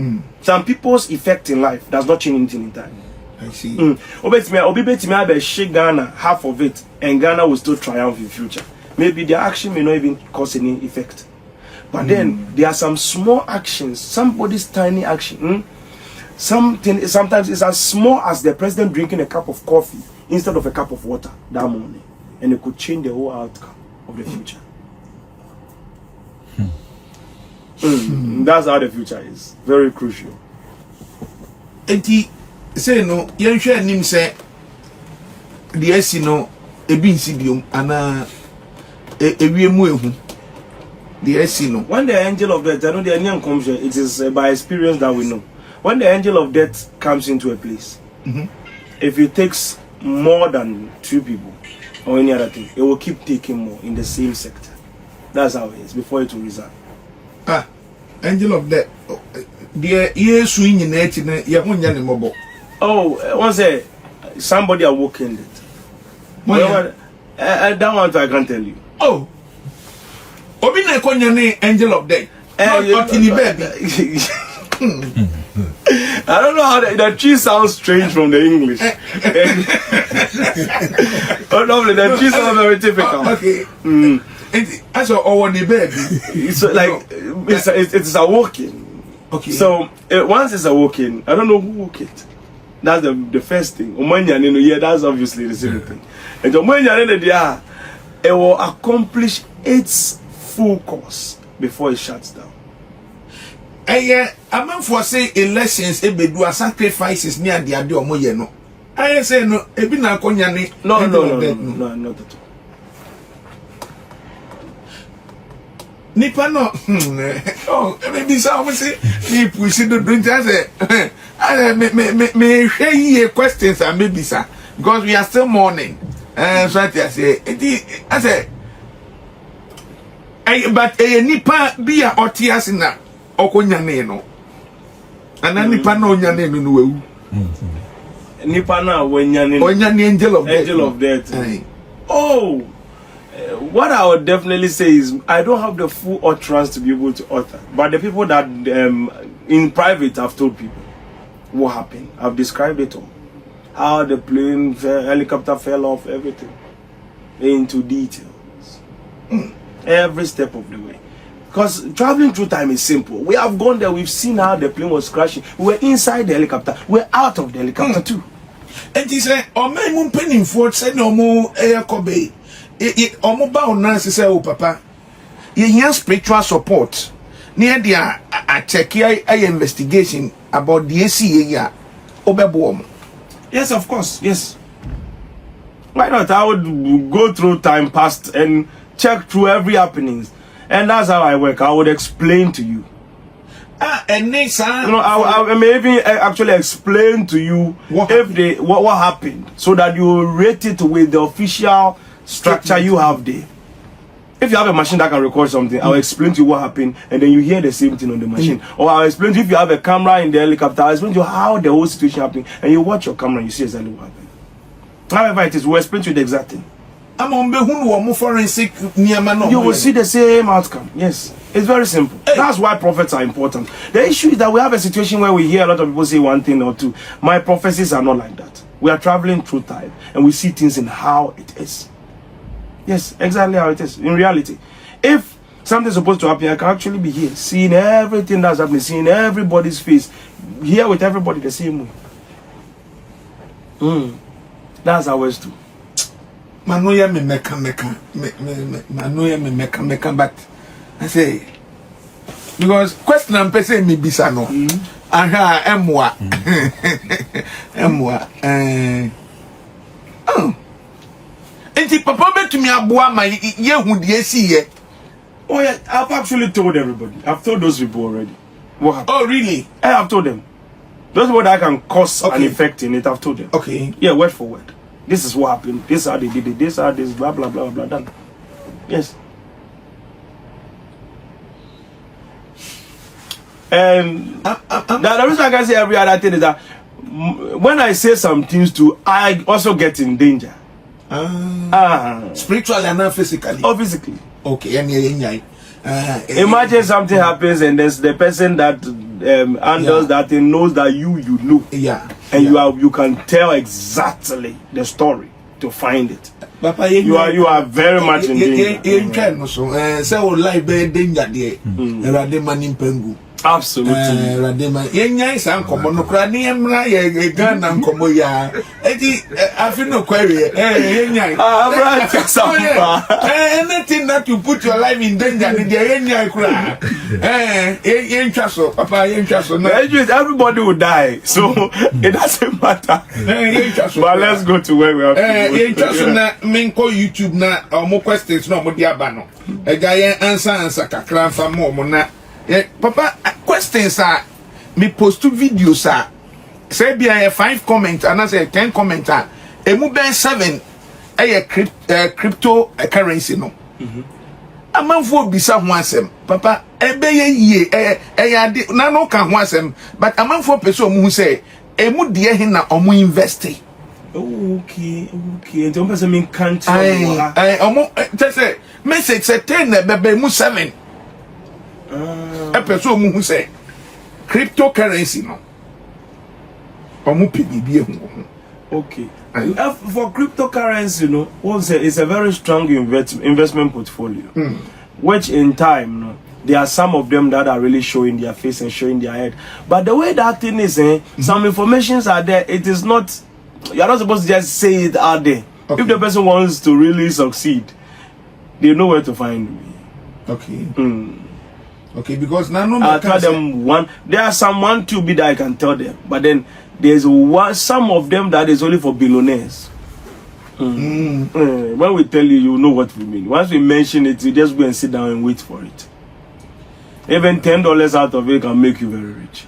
Some people's effect in life does not change anything in time. I see. Obetime shake Ghana, half of it, and Ghana will still triumph in future. Maybe their action may not even cause any effect. But then there are some small actions, somebody's tiny action. Sometimes it's as small as the president drinking a cup of coffee instead of a cup of water that morning, and it could change the whole outcome of the future. That's how the future is. Very crucial. Enti say no, yenhwe anim say the esi no ebi nsi biom ana ewiemu ehu. The esi no. When the angel of death, I know the Indian comes here, it is by experience that we know. When the angel of death comes into a place, if it takes more than 2 people or any other thing, it will keep taking more in the same sector. That's how it is before it will resign. Angel of death. The yesu in neti na yahunya ne mobo. Oh, once somebody awoken it. That one I can't tell you. Oh. Obi na konya ne angel of death. Not in baby. I don't know how the tree sounds strange from the English. Oh no, the tree sounds very typical. Okay. As our baby. So like it's awoken. Okay. So once it's awoken, I don't know who woke it. That's the first thing. Yeah, that's obviously the same thing. And it will accomplish its full course before it shuts down. A man for say elections do sacrifices near the adi omo ye no. I say no ebi na konya ni. No, not at all. Nipa no. Oh, maybe some say me push it don't say. Me share questions and maybe sir because we are still mourning. So I say I say but nipa be a otias na okonya no. And nipa na onya no wewu. Nipa na onya ni angel of death. Angel of death. Oh. What I would definitely say is I don't have the full utterance to be able to utter, but the people that in private have told people. what happened. I've described it all. How the plane, helicopter fell off, everything. Into details. Every step of the way. Because traveling through time is simple. We have gone there, we've seen how the plane was crashing. We were inside the helicopter. We're out of the helicopter too. And he said, "Oh, my mum penny for said no more air cobe. Omo ba onansi say oh papa. You hear spiritual support. Near the a check investigation about the ACA obebo. Yes, of course. Yes. Why not? I would go through time past and check through every happenings. And that's how I work. I would explain to you. And next, I may even actually explain to you what happened, so that you will rate it with the official structure you have there. If you have a machine that can record something, I'll explain to you what happened, and then you hear the same thing on the machine. Or I'll explain to you if you have a camera in the helicopter, I'll explain to you how the whole situation happened, and you watch your camera and you see exactly what happened. However it is, we'll explain to you the exact thing. Forensic you will see the same outcome. Yes, it's very simple. That's why prophets are important. The issue is that we have a situation where we hear a lot of people say one thing or two. My prophecies are not like that. We are traveling through time and we see things in how it is. Yes, exactly how it is in reality. If something's supposed to happen, I can actually be here, seeing everything that's happening, seeing everybody's face, here with everybody the same way. That's how it's too. Manoya me meka, but I say, because question I'm saying me bisa no. Aha, emwa. Enti papa betumi aboa ma ye hu de esi ye. Oh yeah, I've actually told everybody. I've told those people already. What happened? Oh really? I have told them. Those people that can cause an effect in it, I've told them. Okay. Yeah, word for word. This is what happened. This is how they did it. This is how this blah blah blah blah done. Yes. And the reason I can say every other thing is that when I say some things too, I also get in danger. Spiritually and not physically. Oh, physically. Okay. Imagine something happens and there's the person that handles that thing knows that you know. Yeah. And you can tell exactly the story to find it. Papa, you are very much in danger. So life be danger there. Absolutely. Radema yenya isa nkomo no kra ne emra ye Ghana nkomo ya eti afi no query yenya anything that you put your life in danger ne dey yenya kra yentwa so papa yentwa so no everybody will die, so it doesn't matter. But let's go to where we are. Yentwa so na menko YouTube na omo questions no mo di aba no guy answer kakra fa mo na papa questions are me post two videos are say be 5 comments and I say 10 comments are emu ben 7 cryptocurrency no amanfo bisa ho asem papa ebe ye ade na no ka ho asem but amanfo pese omu say emu de he na omu invest. Okay nti omo say me can't omu say message say 10 na bebe mu 7 a person who say cryptocurrency no omu pbibi okay for cryptocurrency, you know, it's a very strong investment portfolio, which in time, you know, there are some of them that are really showing their face and showing their head. But the way that thing is, some informations are there. It is not, you're not supposed to just say it out there. Okay. If the person wants to really succeed, they know where to find me. Okay. Okay, because now I tell them one. There are some 1, 2 that I can tell them, but then there's some of them that is only for billionaires. When we tell you, you know what we mean. Once we mention it, you just go and sit down and wait for it. Even $10 out of it can make you very rich.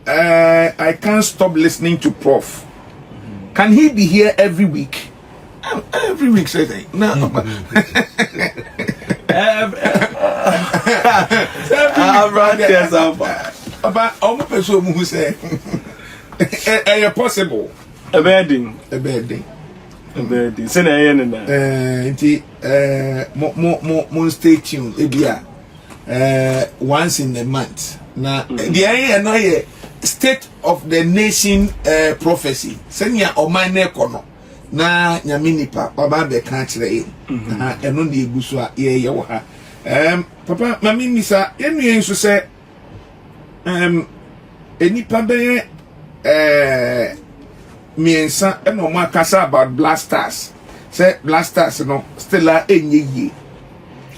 I can't stop listening to Prof. Can he be here every week? Every week, say that. No. About almost person who say, possible. A bedding. Say na yen na. Nti mo stay tuned. Ebia once in a month. Na the area no here state of the nation prophecy. Senya oman na ekono. Na nyame nipa baba be kan kire yi. Eno na eguso a ye wo ha. Papa mami misa enu yen so se enipa be miensa e no makasa about blasters. Say blasters no still enye ye.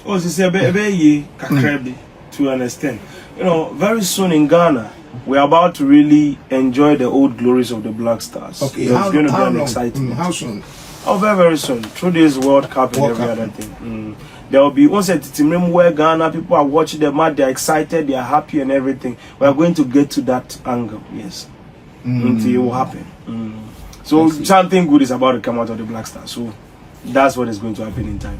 Oh, say be ye kakrabi to understand. You know, very soon in Ghana we're about to really enjoy the old glories of the Black Stars. Okay, it's going to be an exciting. How soon? Oh, very, very soon. Through this World Cup and every other thing. There will be once a team where Ghana people are watching the match, they're excited, they're happy and everything. We are going to get to that angle, yes. Until it will happen. So something good is about to come out of the Black Stars. So that's what is going to happen in time.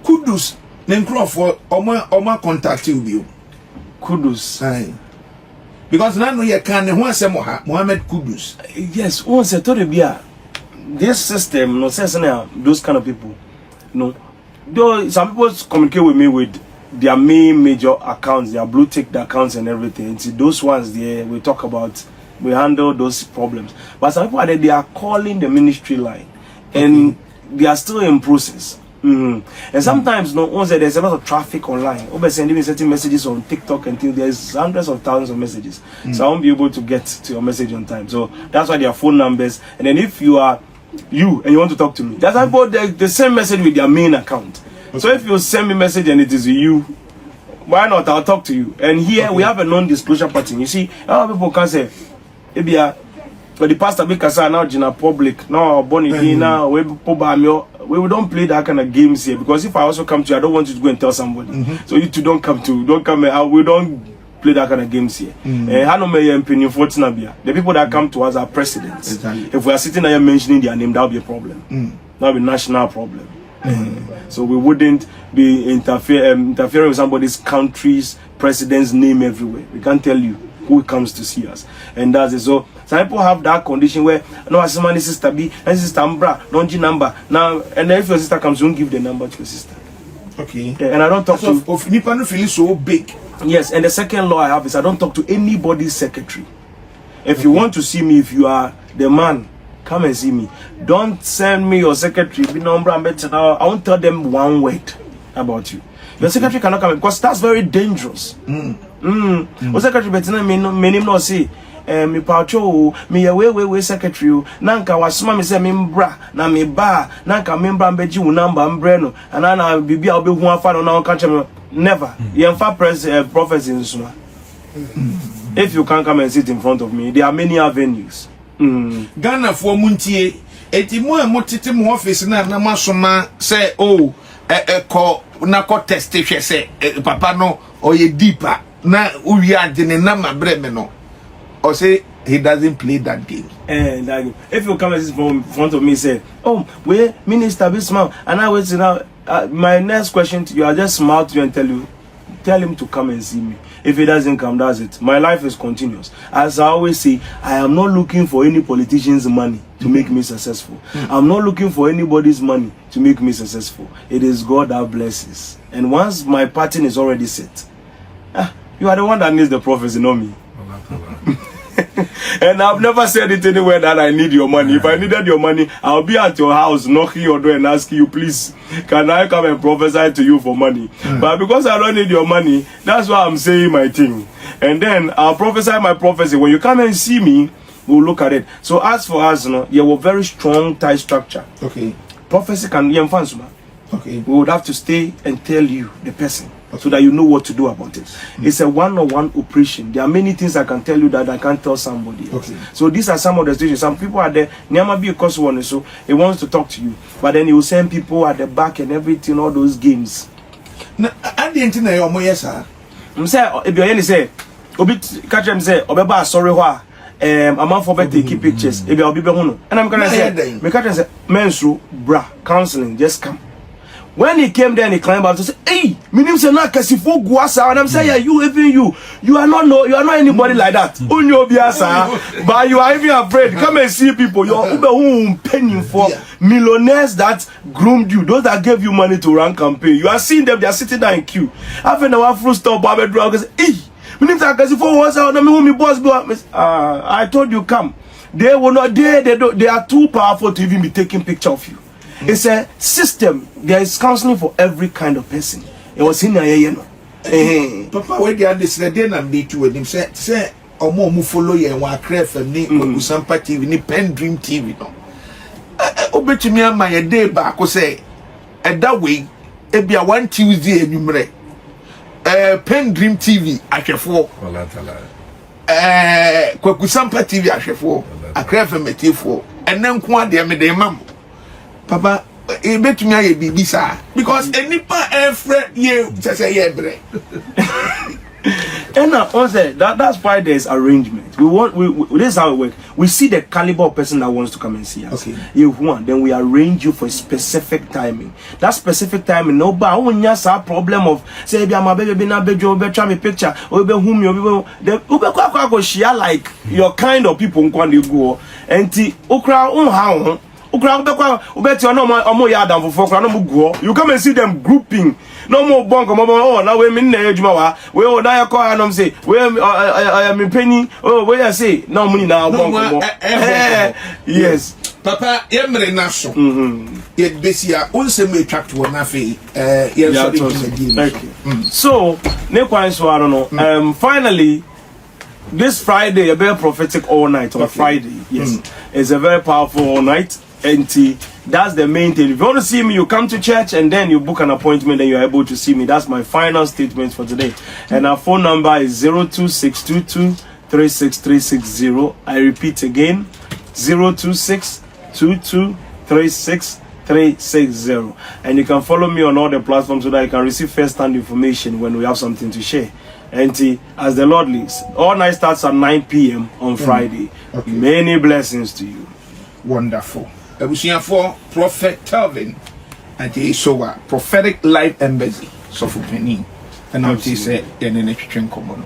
Kudus, Nenkro for Oma contact you. Kudus. Because now you can Mohammed Kudus. Yes, once I told you, this system, no sense now, those kind of people. No, though some people communicate with me with their main major accounts, their blue tick accounts and everything. It's those ones there we talk about, we handle those problems. But some people are there, they are calling the ministry line, and they are still in process. And sometimes no once there's a lot of traffic online. Over sending certain messages on TikTok until there's hundreds of thousands of messages. So I won't be able to get to your message on time. So that's why there are phone numbers. And then if you are you and you want to talk to me, that's why I put the same message with your main account. So if you send me a message and it is you, why not? I'll talk to you. And here we have a non-disclosure pattern. You see, a lot of people can say, maybe the pastor because now in a public now Bonnie now we don't play that kind of games here, because if I also come to you, I don't want you to go and tell somebody. So you two don't come we don't play that kind of games here. The people that come to us are presidents. Exactly. If we are sitting there mentioning their name, that will be a problem. That will be a national problem. So we wouldn't be interfering with somebody's country's president's name everywhere. We can't tell you who comes to see us, and that's it. So some people have that condition where no, as my sister B and sister Ambra, don't number now, and then if your sister comes, don't give the number to your sister. Okay. And I don't talk to Nippon feel so big. Yes, and the second law I have is I don't talk to anybody's secretary. If you want to see me, if you are the man, come and see me. Don't send me your secretary. I won't tell them one word about you. Your secretary cannot come because that's very dangerous. Your secretary better me no say me pacho me we secretary nanka wasoma me say me mbra na me ba nanka me mbra mbeji wo number mbreno and na bibia obehu afa no na catch me never yemfa prophecy nsuma. If you can't come and sit in front of me, there are many avenues. Ghana for muntie eti mo tete mo office na masoma say oh ko na ko test hwe say papa no oye deeper na uwi ade ne na mabreme no or say he doesn't play that game. If you come and sit in front of me say oh we minister be smart and I wait now my next question to you, I just smile to you and tell him to come and see me. If he doesn't come, that's it. My life is continuous. As I always say, I am not looking for any politician's money to make me successful. I'm not looking for anybody's money to make me successful. It is God that blesses. And once my pattern is already set, you are the one that needs the prophecy, not me. And I've never said it anywhere that I need your money. If I needed your money, I'll be at your house knocking your door and asking you, please, can I come and prophesy to you for money? But because I don't need your money, that's why I'm saying my thing. And then I'll prophesy my prophecy. When you come and see me, we'll look at it. So as for us, you have a very strong tie structure. Okay. Prophecy can be okay. We would have to stay and tell you the person. So that you know what to do about it. It's a one-on-one operation. There are many things I can tell you that I can't tell somebody else. Okay. So these are some of the situations. Some people are there. Nyama be a course one, so he wants to talk to you, but then he will send people at the back and everything, all those games. Now, I didn't know your moya, sir. Say, if you say, Obit catch him say, Obeba, sorry, why? I'm for better keep pictures. If I'll be and I'm gonna say, me catch him say, mensu, bra, counseling, just come. when he came there and he climbed up to say, hey, minim say na kasifo guasa, and I'm saying, yeah, you are not anybody like that. Unyo biasa, but you are even afraid. Come and see people. You're paying for millionaires that groomed you, those that gave you money to run campaign. You are seeing them, they are sitting there in queue. After the one fruit stop, hey, I told you come. They will not. They are too powerful to even be taking picture of you. It's a system. There is counseling for every kind of person. It was in there, Papa, when they are deciding and they to him say, or more follow you and walk craft and name Sampa TV, ni Pen Dream TV. No, obey me my day back. Or say, and that way, it be a 1 Tuesday and you Pen Dream TV, I shall fall. Sampa TV, I shall fall. A craft and metifo, and then quite the me mam. Papa, it bet me a baby, sir, because any part every year just a year break. And that's why there's arrangement. This is how it works. We see the caliber of person that wants to come and see us. Okay. If one, then we arrange you for a specific timing. That specific timing, no, but when you have problem of say, my baby, na baby, try me picture, or whom you then share like your kind of people who go and okra how. You come and see them grouping. No more bunk. Oh, now we mean we all die call and say, I am in penny. Oh, where I say, no money now. Yes, Papa, Emre Naso. Yet Bessia also may track to an affair. So, I don't know. Finally, this Friday, a very prophetic all night on Friday. Yes, it's a very powerful all night. And that's the main thing. If you want to see me, you come to church and then you book an appointment and you're able to see me. That's my final statement for today. And our phone number is 02622363660. I repeat again, 02622363660. And you can follow me on all the platforms so that you can receive first-hand information when we have something to share. And as the Lord leads, all night starts at 9 p.m. on Friday. Okay. Many blessings to you. Wonderful. For Prophet Telvin and he saw Prophetic Life Embassy. So for Penny. And now she said, and then it's common.